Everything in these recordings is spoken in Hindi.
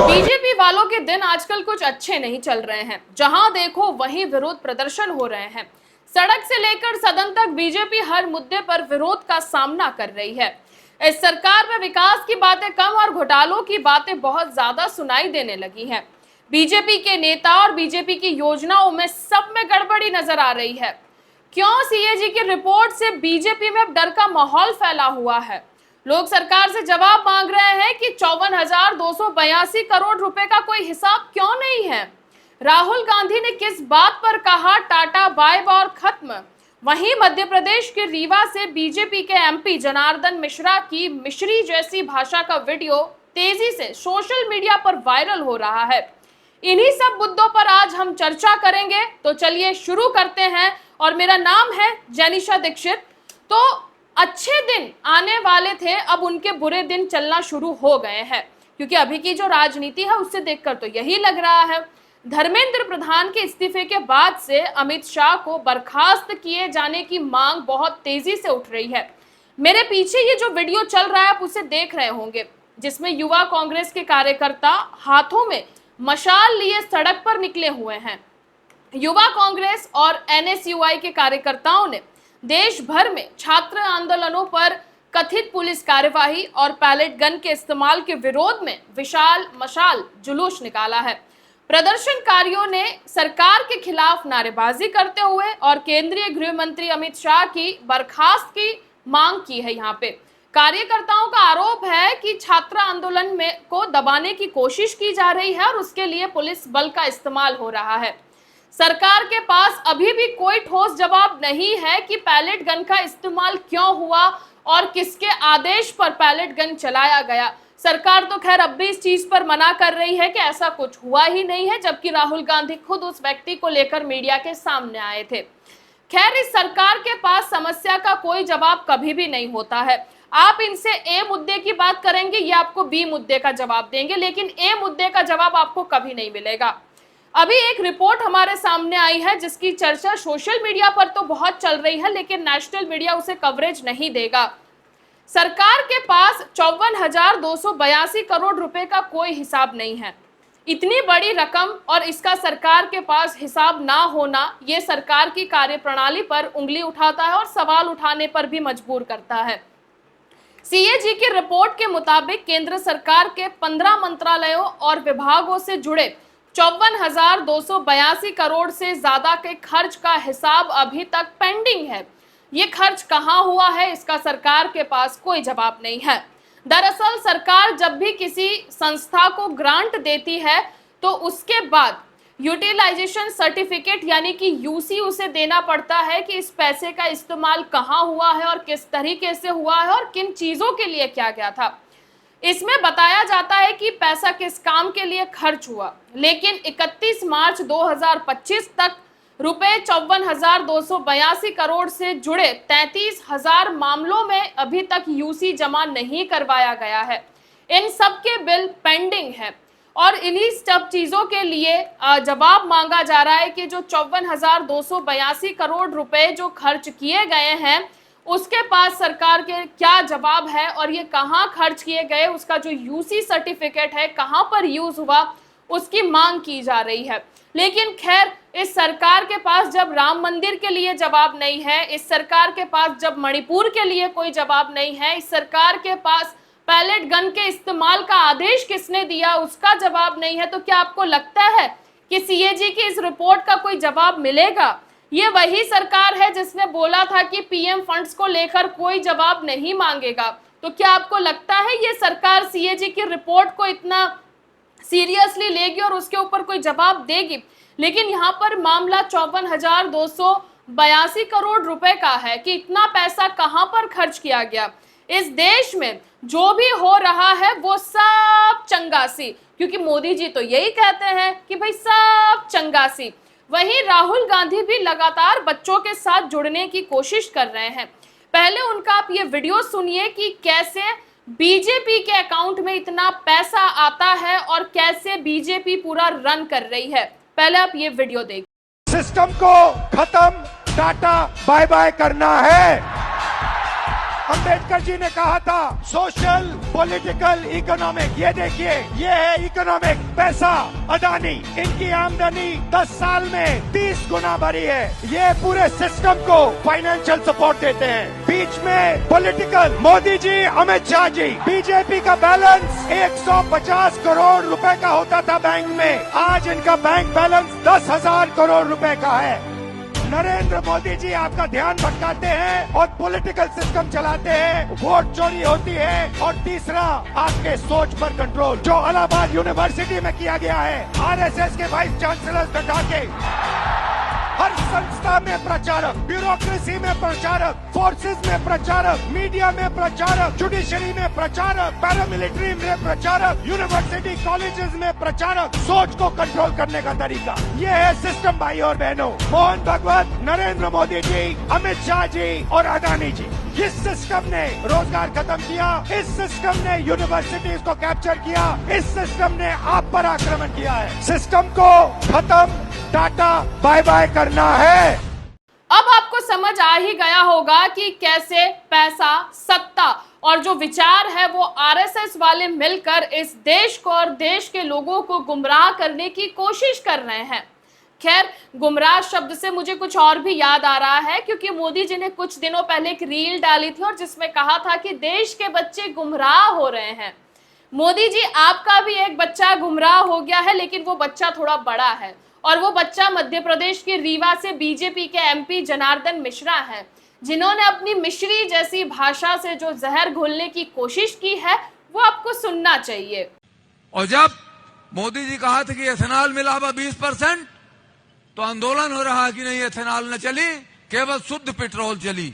बीजेपी वालों के दिन आजकल कुछ अच्छे नहीं चल रहे हैं। जहां देखो वहीं विरोध प्रदर्शन हो रहे हैं। सड़क से लेकर सदन तक बीजेपी हर मुद्दे पर विरोध का सामना कर रही है। इस सरकार में विकास की बातें कम और घोटालों की बातें बहुत ज्यादा सुनाई देने लगी हैं। बीजेपी के नेता और बीजेपी की योजनाओं में सब में गड़बड़ी नजर आ रही है। क्यों सीएजी की रिपोर्ट से बीजेपी में अब डर का माहौल फैला हुआ है। लोग सरकार से जवाब मांग रहे हैं कि 54,282 करोड़ रुपए का कोई हिसाब क्यों नहीं है। राहुल गांधी ने किस बात पर कहा टाटा बाय बाय और खत्म। वहीं मध्य प्रदेश के रीवा से बीजेपी के एमपी जनार्दन मिश्रा की मिश्री जैसी भाषा का वीडियो तेजी से सोशल मीडिया पर वायरल हो रहा है। इन्हीं सब मुद्दों पर आज हम चर्चा करेंगे, तो चलिए शुरू करते हैं। और मेरा नाम है जेनिशा दीक्षित। तो अच्छे दिन आने वाले थे, अब उनके बुरे दिन चलना शुरू हो गए हैं, क्योंकि अभी की जो राजनीति है उससे देखकर तो यही लग रहा है। धर्मेंद्र प्रधान के इस्तीफे के बाद से अमित शाह को बर्खास्त किए जाने की मांग बहुत तेजी से उठ रही है। मेरे पीछे ये जो वीडियो चल रहा है आप उसे देख रहे होंगे, जिसमें युवा कांग्रेस के कार्यकर्ता हाथों में मशाल लिए सड़क पर निकले हुए हैं। युवा कांग्रेस और एनएसयूआई के कार्यकर्ताओं ने देश भर में छात्र आंदोलनों पर कथित पुलिस कार्यवाही और पैलेट गन के इस्तेमाल के विरोध में विशाल मशाल जुलूस निकाला है। प्रदर्शनकारियों ने सरकार के खिलाफ नारेबाजी करते हुए और केंद्रीय गृह मंत्री अमित शाह की बर्खास्त की मांग की है। यहाँ पे कार्यकर्ताओं का आरोप है कि छात्र आंदोलन में को दबाने की कोशिश की जा रही है और उसके लिए पुलिस बल का इस्तेमाल हो रहा है। सरकार के पास अभी भी कोई ठोस जवाब नहीं है कि पैलेट गन का इस्तेमाल क्यों हुआ और किसके आदेश पर पैलेट गन चलाया गया। सरकार तो खैर अब भी इस चीज पर मना कर रही है कि ऐसा कुछ हुआ ही नहीं है, जबकि राहुल गांधी खुद उस व्यक्ति को लेकर मीडिया के सामने आए थे। खैर इस सरकार के पास समस्या का कोई जवाब कभी भी नहीं होता है। आप इनसे ए मुद्दे की बात करेंगे, ये आपको बी मुद्दे का जवाब देंगे, लेकिन ए मुद्दे का जवाब आपको कभी नहीं मिलेगा। अभी एक रिपोर्ट हमारे सामने आई है जिसकी चर्चा सोशल मीडिया पर तो बहुत चल रही है, लेकिन नेशनल मीडिया उसे कवरेज नहीं देगा। सरकार के पास 54,282 करोड़ रुपए का कोई हिसाब नहीं है। इतनी बड़ी रकम और इसका सरकार के पास हिसाब ना होना, ये सरकार की कार्यप्रणाली पर उंगली उठाता है और सवाल उठाने पर भी मजबूर करता है। सीएजी की रिपोर्ट के मुताबिक केंद्र सरकार के 15 मंत्रालयों और विभागों से जुड़े 54,282 करोड़ से ज्यादा के खर्च का हिसाब अभी तक पेंडिंग है। ये खर्च कहां हुआ है, इसका सरकार के पास कोई जवाब नहीं है। दरअसल सरकार जब भी किसी संस्था को ग्रांट देती है तो उसके बाद यूटिलाइजेशन सर्टिफिकेट यानी कि यूसी उसे देना पड़ता है कि इस पैसे का इस्तेमाल कहां हुआ है और किस तरीके से हुआ है और किन चीजों के लिए किया गया था। इसमें बताया जाता है कि पैसा किस काम के लिए खर्च हुआ, लेकिन 31 मार्च 2025 तक रुपए 54,282 करोड़ से जुड़े 33,000 मामलों में अभी तक यूसी जमा नहीं करवाया गया है। इन सब के बिल पेंडिंग है और इन्हीं सब चीजों के लिए जवाब मांगा जा रहा है कि जो 54,282 करोड़ रुपए जो खर्च किए गए हैं उसके पास सरकार के क्या जवाब है और ये कहां खर्च किए गए, उसका जो यूसी सर्टिफिकेट है कहां पर यूज हुआ, उसकी मांग की जा रही है। लेकिन खैर इस सरकार के पास जब राम मंदिर के लिए जवाब नहीं है, इस सरकार के पास जब मणिपुर के लिए कोई जवाब नहीं है, इस सरकार के पास पैलेट गन के इस्तेमाल का आदेश किसने दिया उसका जवाब नहीं है, तो क्या आपको लगता है कि सीएजी की इस रिपोर्ट का कोई जवाब मिलेगा? ये वही सरकार है जिसने बोला था कि पीएम फंड्स को लेकर कोई जवाब नहीं मांगेगा। तो क्या आपको लगता है ये सरकार सीएजी की रिपोर्ट को इतना सीरियसली लेगी और उसके ऊपर कोई जवाब देगी? लेकिन यहाँ पर मामला 54,282 करोड़ रुपए का है कि इतना पैसा कहां पर खर्च किया गया। इस देश में जो भी हो रहा है वो सब चंगासी, क्योंकि मोदी जी तो यही कहते हैं कि भाई सब चंगासी। वहीं राहुल गांधी भी लगातार बच्चों के साथ जुड़ने की कोशिश कर रहे हैं। पहले उनका आप ये वीडियो सुनिए कि कैसे बीजेपी के अकाउंट में इतना पैसा आता है और कैसे बीजेपी पूरा रन कर रही है। पहले आप ये वीडियो देखिए। सिस्टम को खत्म, टाटा बाय बाय करना है। अंबेडकर जी ने कहा था सोशल, पॉलिटिकल, इकोनॉमिक। ये देखिए, ये है इकोनॉमिक। पैसा, अदानी, इनकी आमदनी 10 साल में 30 गुना बढ़ी है। ये पूरे सिस्टम को फाइनेंशियल सपोर्ट देते हैं। बीच में पॉलिटिकल, मोदी जी, अमित शाह जी। बीजेपी का बैलेंस 150 करोड़ रुपए का होता था बैंक में, आज इनका बैंक बैलेंस 10,000 करोड़ रुपए का है। नरेंद्र मोदी जी आपका ध्यान भटकाते हैं और पॉलिटिकल सिस्टम चलाते हैं, वोट चोरी होती है। और तीसरा, आपके सोच पर कंट्रोल, जो इलाहाबाद यूनिवर्सिटी में किया गया है। आरएसएस के वाइस चांसलर बैठा के हर संस्था में प्रचारक, ब्यूरोक्रेसी में प्रचारक, फोर्सेस में प्रचारक, मीडिया में प्रचारक, जुडिशरी में प्रचारक, पैरामिलिट्री में प्रचारक, यूनिवर्सिटी कॉलेजेस में प्रचारक। सोच को कंट्रोल करने का तरीका ये है सिस्टम। भाई और बहनों, मोहन भागवत, नरेंद्र मोदी जी, अमित शाह जी और अदानी जी, इस सिस्टम ने रोजगार खत्म किया। इस सिस्टम ने यूनिवर्सिटीज को कैप्चर किया। इस सिस्टम ने आप पर आक्रमण किया है। सिस्टम को खत्म, टाटा बाय बाय करना है। अब आपको समझ आ ही गया होगा कि कैसे पैसा, सत्ता और जो विचार है वो आरएसएस वाले मिलकर इस देश को और देश के लोगों को गुमराह करने की कोशिश कर रहे हैं। खैर, गुमराह शब्द से मुझे कुछ और भी याद आ रहा है, क्योंकि मोदी जी ने कुछ दिनों पहले एक रील डाली थी और जिसमें कहा था कि देश के बच्चे गुमराह हो रहे हैं। मोदी जी, आपका भी एक बच्चा गुमराह हो गया है, लेकिन वो बच्चा थोड़ा बड़ा है और वो बच्चा मध्य प्रदेश के रीवा से बीजेपी के एमपी जनार्दन मिश्रा है, जिन्होंने अपनी मिश्री जैसी भाषा से जो जहर घोलने की कोशिश की है वो आपको सुनना चाहिए। और जब मोदी जी कहा था कि एथेनॉल मिला हुआ 20%, तो आंदोलन हो रहा कि नहीं, एथेनॉल न चली, केवल शुद्ध पेट्रोल चली।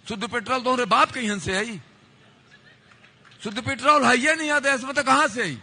शुद्ध पेट्रोल तो बाप के यहाँ से आई, शुद्ध पेट्रोल है ये नहीं आता, इसमें तो कहां से आई?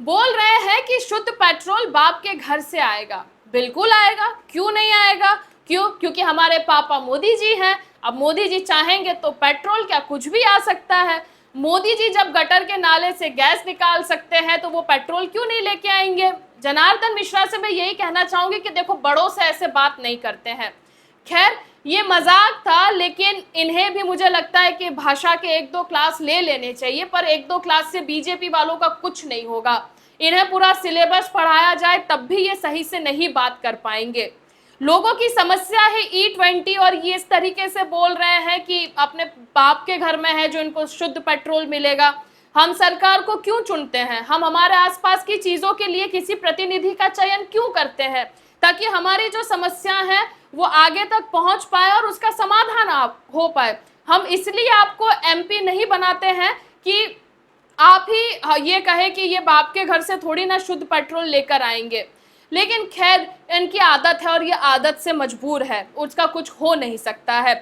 बोल रहे हैं कि शुद्ध पेट्रोल बाप के घर से आएगा। बिल्कुल आएगा, क्यों नहीं आएगा? क्यों? क्योंकि हमारे पापा मोदी जी हैं। अब मोदी जी चाहेंगे तो पेट्रोल क्या कुछ भी आ सकता है। मोदी जी जब गटर के नाले से गैस निकाल सकते हैं तो वो पेट्रोल क्यों नहीं लेके आएंगे? जनार्दन मिश्रा से मैं यही कहना चाहूंगी कि देखो, बड़ों से ऐसे बात नहीं करते हैं। खैर, ये मजाक था, लेकिन इन्हें भी मुझे लगता है कि भाषा के 1-2 क्लास ले लेने चाहिए, पर 1-2 क्लास से बीजेपी वालों का कुछ नहीं होगा। इन्हें पूरा सिलेबस पढ़ाया जाए तब भी ये सही से नहीं बात कर पाएंगे। लोगों की समस्या है E20 और ये इस तरीके से बोल रहे हैं कि अपने बाप के घर में है जो इनको शुद्ध पेट्रोल मिलेगा। हम सरकार को क्यों चुनते हैं? हम हमारे आसपास की चीजों के लिए किसी प्रतिनिधि का चयन क्यों करते हैं? ताकि हमारी जो समस्या है वो आगे तक पहुंच पाए और उसका समाधान हो पाए। हम इसलिए आपको एमपी नहीं बनाते हैं कि आप ही ये कहे कि ये बाप के घर से थोड़ी ना शुद्ध पेट्रोल लेकर आएंगे। लेकिन खैर, इनकी आदत है और ये आदत से मजबूर है, उसका कुछ हो नहीं सकता है।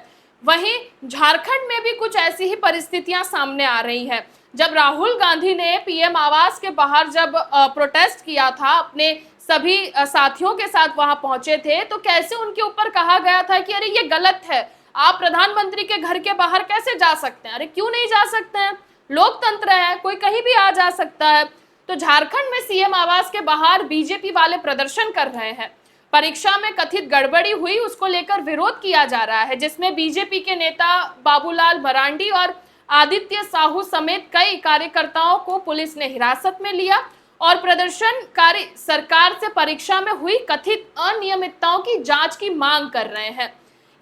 वहीं झारखंड में भी कुछ ऐसी ही परिस्थितियां सामने आ रही हैं। जब राहुल गांधी ने पीएम आवास के बाहर जब प्रोटेस्ट किया था, अपने सभी साथियों के साथ वहां पहुंचे थे, तो कैसे उनके ऊपर कहा गया था कि अरे ये गलत है, आप प्रधानमंत्री के घर के बाहर कैसे जा सकते हैं? अरे क्यों नहीं जा सकते हैं? लोकतंत्र है, कोई कहीं भी आ जा सकता है। तो झारखंड में सीएम आवास के बाहर बीजेपी वाले प्रदर्शन कर रहे हैं। परीक्षा में कथित गड़बड़ी हुई, उसको लेकर विरोध किया जा रहा है, जिसमें बीजेपी के नेता बाबूलाल मरांडी और आदित्य साहू समेत कई कार्यकर्ताओं को पुलिस ने हिरासत में लिया और प्रदर्शनकारी सरकार से परीक्षा में हुई कथित अनियमितताओं की जांच की मांग कर रहे हैं।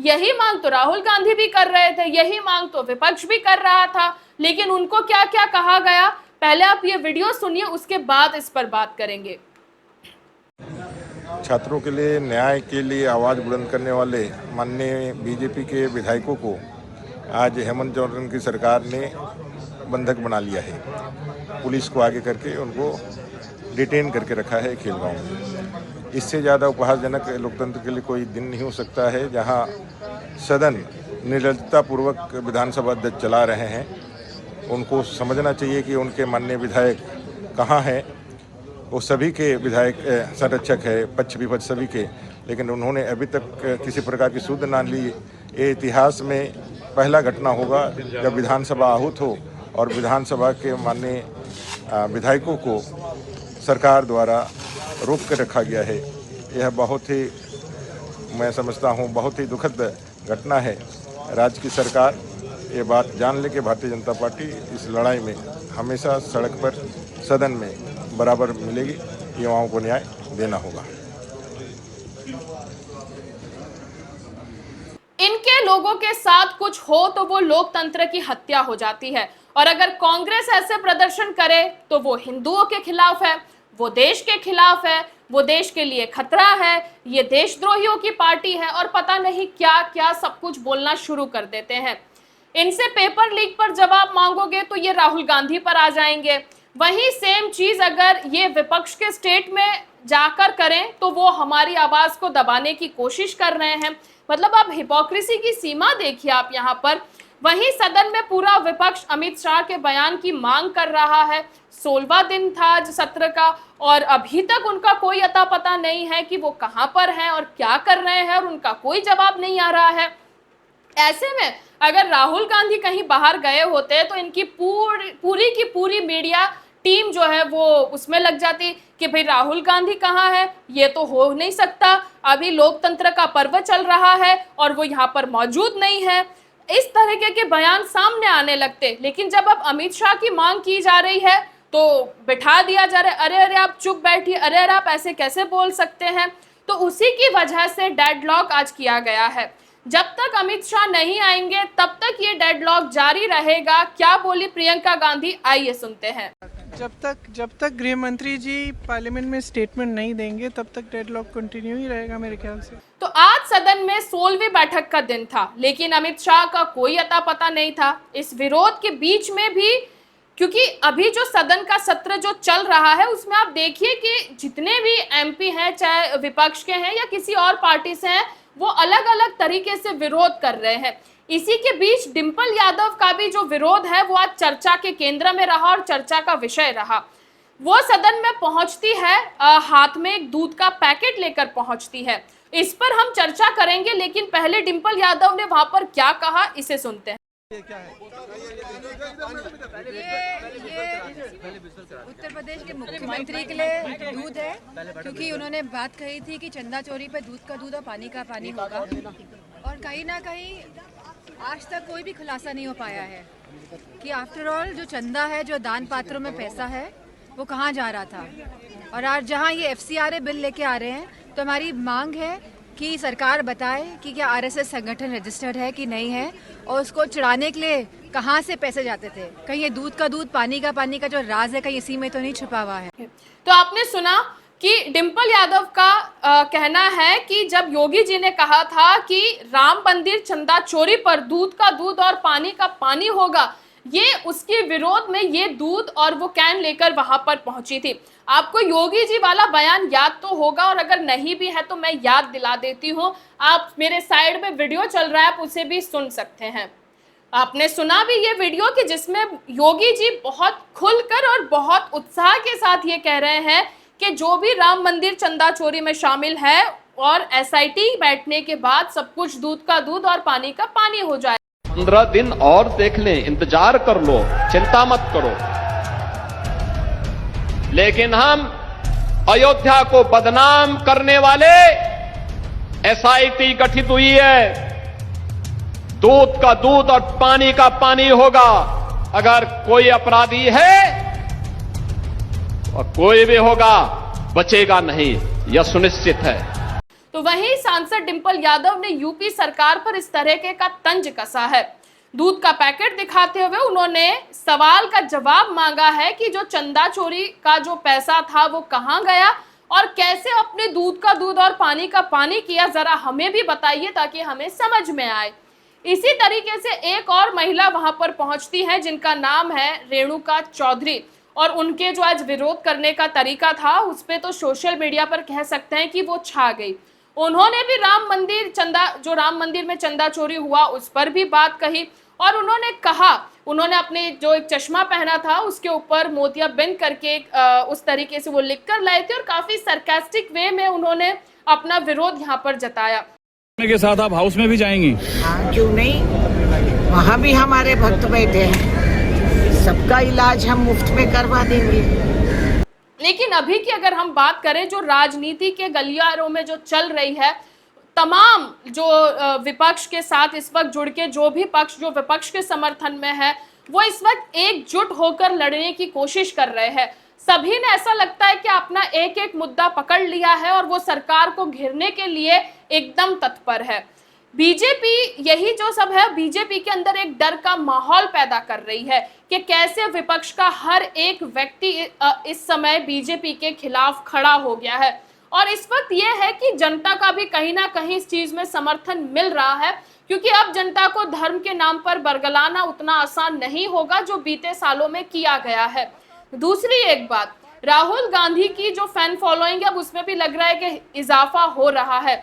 यही मांग तो राहुल गांधी भी कर रहे थे, यही मांग तो विपक्ष भी कर रहा था, लेकिन उनको क्या क्या कहा गया, पहले आप ये वीडियो सुनिए, उसके बाद इस पर बात करेंगे। छात्रों के लिए, न्याय के लिए आवाज़ बुलंद करने वाले माननीय बीजेपी के विधायकों को आज हेमंत सोरेन की सरकार ने बंधक बना लिया है। पुलिस को आगे करके उनको डिटेन करके रखा है खेलगांव में। इससे ज़्यादा उपहासजनक लोकतंत्र के लिए कोई दिन नहीं हो सकता है, जहां सदन निर्लजतापूर्वक विधानसभा अध्यक्ष चला रहे हैं। उनको समझना चाहिए कि उनके माननीय विधायक कहाँ हैं। वो सभी के विधायक संरक्षक है, पक्ष विपक्ष सभी के, लेकिन उन्होंने अभी तक किसी प्रकार की सुध ना ली। ये इतिहास में पहला घटना होगा जब विधानसभा आहूत हो और विधानसभा के माननीय विधायकों को सरकार द्वारा रोक कर रखा गया है। यह बहुत ही, मैं समझता हूँ, बहुत ही दुखद घटना है। राज्य की सरकार ये बात जान ले कि भारतीय जनता पार्टी इस लड़ाई में हमेशा सड़क पर, सदन में बराबर मिलेगी। युवाओं को न्याय देना होगा। इनके लोगों के साथ कुछ हो तो वो लोकतंत्र की हत्या हो जाती है, और अगर कांग्रेस ऐसे प्रदर्शन करे तो वो हिंदुओं के खिलाफ है, वो देश के खिलाफ है, वो देश के लिए खतरा है, ये देशद्रोहियों की पार्टी है, और पता नहीं क्या क्या सब कुछ बोलना शुरू कर देते हैं। इनसे पेपर लीक पर जवाब मांगोगे तो ये राहुल गांधी पर आ जाएंगे। वही सेम चीज अगर ये विपक्ष के स्टेट में जाकर करें तो वो हमारी आवाज को दबाने की कोशिश कर रहे हैं। मतलब आप हिपोक्रेसी की सीमा देखिए आप यहाँ पर। वहीं सदन में पूरा विपक्ष अमित शाह के बयान की मांग कर रहा है। 16वां दिन था आज सत्र का, और अभी तक उनका कोई अता पता नहीं है कि वो कहां पर हैं और क्या कर रहे हैं, और उनका कोई जवाब नहीं आ रहा है। ऐसे में अगर राहुल गांधी कहीं बाहर गए होते तो इनकी पूरी की पूरी मीडिया टीम जो है वो उसमें लग जाती कि भाई राहुल गांधी कहाँ है, ये तो हो नहीं सकता, अभी लोकतंत्र का पर्व चल रहा है और वो यहाँ पर मौजूद नहीं है। इस तरह के बयान सामने आने लगते। लेकिन जब अब अमित शाह की मांग की जा रही है तो बिठा दिया जा रहा है, अरे अरे आप चुप बैठिए, अरे अरे आप ऐसे कैसे बोल सकते हैं। तो उसी की वजह से डेडलॉक आज किया गया है। जब तक अमित शाह नहीं आएंगे तब तक ये डेडलॉक जारी रहेगा। क्या बोली प्रियंका गांधी, आइए सुनते हैं। जब तक गृह मंत्री जी पार्लियामेंट में स्टेटमेंट नहीं देंगे तब तक डेडलॉक कंटिन्यू ही रहेगा मेरे ख्याल से। तो आज सदन में 16वीं बैठक का दिन था, लेकिन अमित शाह का कोई अता पता नहीं था। इस विरोध के बीच में भी, क्योंकि अभी जो सदन का सत्र जो चल रहा है उसमें आप देखिए कि जितने भी एमपी हैं, चाहे विपक्ष के हैं या किसी और पार्टी से हैं, वो अलग अलग तरीके से विरोध कर रहे हैं। इसी के बीच डिंपल यादव का भी जो विरोध है वो आज चर्चा के केंद्र में रहा और चर्चा का विषय रहा। वो सदन में पहुंचती है, हाथ में एक दूध का पैकेट लेकर पहुंचती है। इस पर हम चर्चा करेंगे, लेकिन पहले डिंपल यादव ने वहां पर क्या कहा, इसे सुनते हैं। उत्तर प्रदेश के मुख्यमंत्री के लिए दूध है, क्योंकि उन्होंने बात कही थी कि चंदा चोरी पे दूध का दूध और पानी का पानी होगा, और कहीं ना कहीं आज तक कोई भी खुलासा नहीं हो पाया है कि आफ्टर ऑल जो चंदा है, जो दान पात्रों में पैसा है, वो कहाँ जा रहा था। और आज जहाँ ये FCRA बिल लेके आ रहे हैं तो हमारी मांग है कि सरकार बताए कि क्या RSS संगठन रजिस्टर्ड है कि नहीं है, और उसको चढ़ाने के लिए कहाँ से पैसे जाते थे। कहीं ये दूध का दूध पानी का जो राज है कहीं इसी में तो नहीं छुपा हुआ है। तो आपने सुना कि डिंपल यादव का कहना है कि जब योगी जी ने कहा था कि राम मंदिर चंदा चोरी पर दूध का दूध और पानी का पानी होगा, ये उसके विरोध में ये दूध और वो कैन लेकर वहां पर पहुंची थी। आपको योगी जी वाला बयान याद तो होगा, और अगर नहीं भी है तो मैं याद दिला देती हूँ। आप मेरे साइड में वीडियो चल रहा है, आप उसे भी सुन सकते हैं। आपने सुना भी ये वीडियो कि जिसमें योगी जी बहुत खुलकर और बहुत उत्साह के साथ ये कह रहे हैं कि जो भी राम मंदिर चंदा चोरी में शामिल है और SIT बैठने के बाद सब कुछ दूध का दूध और पानी का पानी हो जाए। 15 दिन और देख लें, इंतजार कर लो, चिंता मत करो। लेकिन हम अयोध्या को बदनाम करने वाले SIT गठित हुई है। दूध का दूध और पानी का पानी होगा। अगर कोई अपराधी है और कोई भी होगा, बचेगा नहीं, यह सुनिश्चित है। तो वहीं सांसद डिंपल यादव ने यूपी सरकार पर इस तरह का तंज कसा है। दूध का पैकेट दिखाते हुए उन्होंने सवाल का जवाब मांगा है कि जो चंदा चोरी का जो पैसा था वो कहां गया और कैसे अपने दूध का दूध और पानी का पानी किया, जरा हमें भी बताइए ताकि हमें समझ में आए। इसी तरीके से एक और महिला वहां पर पहुंचती है जिनका नाम है रेणुका चौधरी, और उनके जो आज विरोध करने का तरीका था उस पे तो सोशल मीडिया पर कह सकते हैं कि वो छा गई। उन्होंने भी राम मंदिर में चंदा चोरी हुआ उस पर भी बात कही, और उन्होंने कहा, उन्होंने अपने जो एक चश्मा पहना था उसके ऊपर मोतिया बिंद करके उस तरीके से वो लिख कर लाए थे, और काफी सरकास्टिक वे में उन्होंने अपना विरोध यहाँ पर जताया। के साथ आप हाउस में भी जाएंगी? हाँ, क्यों नहीं, वहाँ भी हमारे भक्त बैठे हैं, सबका इलाज हम मुफ्त में करवा देंगे। लेकिन अभी की अगर हम बात करें जो राजनीति के गलियारों में जो चल रही है, तमाम जो विपक्ष के साथ इस वक्त जुड़ के जो भी पक्ष जो विपक्ष के समर्थन में है वो इस वक्त एकजुट होकर लड़ने की कोशिश कर रहे हैं। सभी ने ऐसा लगता है कि अपना एक एक मुद्दा पकड़ लिया है और वो सरकार को घेरने के लिए एकदम तत्पर है। बीजेपी यही जो सब है, बीजेपी के अंदर एक डर का माहौल पैदा कर रही है कि कैसे विपक्ष का हर एक व्यक्ति इस समय बीजेपी के खिलाफ खड़ा हो गया है। और इस वक्त यह है कि जनता का भी कहीं ना कहीं इस चीज में समर्थन मिल रहा है, क्योंकि अब जनता को धर्म के नाम पर बरगलाना उतना आसान नहीं होगा जो बीते सालों में किया गया है। दूसरी एक बात, राहुल गांधी की जो फैन फॉलोइंग है अब उसमें भी लग रहा है कि इजाफा हो रहा है।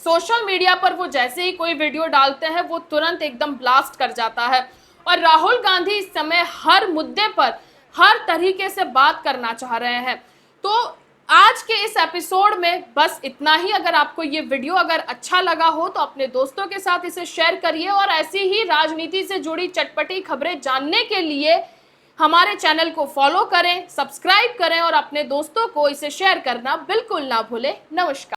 सोशल मीडिया पर वो जैसे ही कोई वीडियो डालते हैं वो तुरंत एकदम ब्लास्ट कर जाता है और राहुल गांधी इस समय हर मुद्दे पर हर तरीके से बात करना चाह रहे हैं। तो आज के इस एपिसोड में बस इतना ही। अगर आपको ये वीडियो अगर अच्छा लगा हो तो अपने दोस्तों के साथ इसे शेयर करिए और ऐसी ही राजनीति से जुड़ी चटपटी खबरें जानने के लिए हमारे चैनल को फॉलो करें, सब्सक्राइब करें और अपने दोस्तों को इसे शेयर करना बिल्कुल ना भूलें। नमस्कार।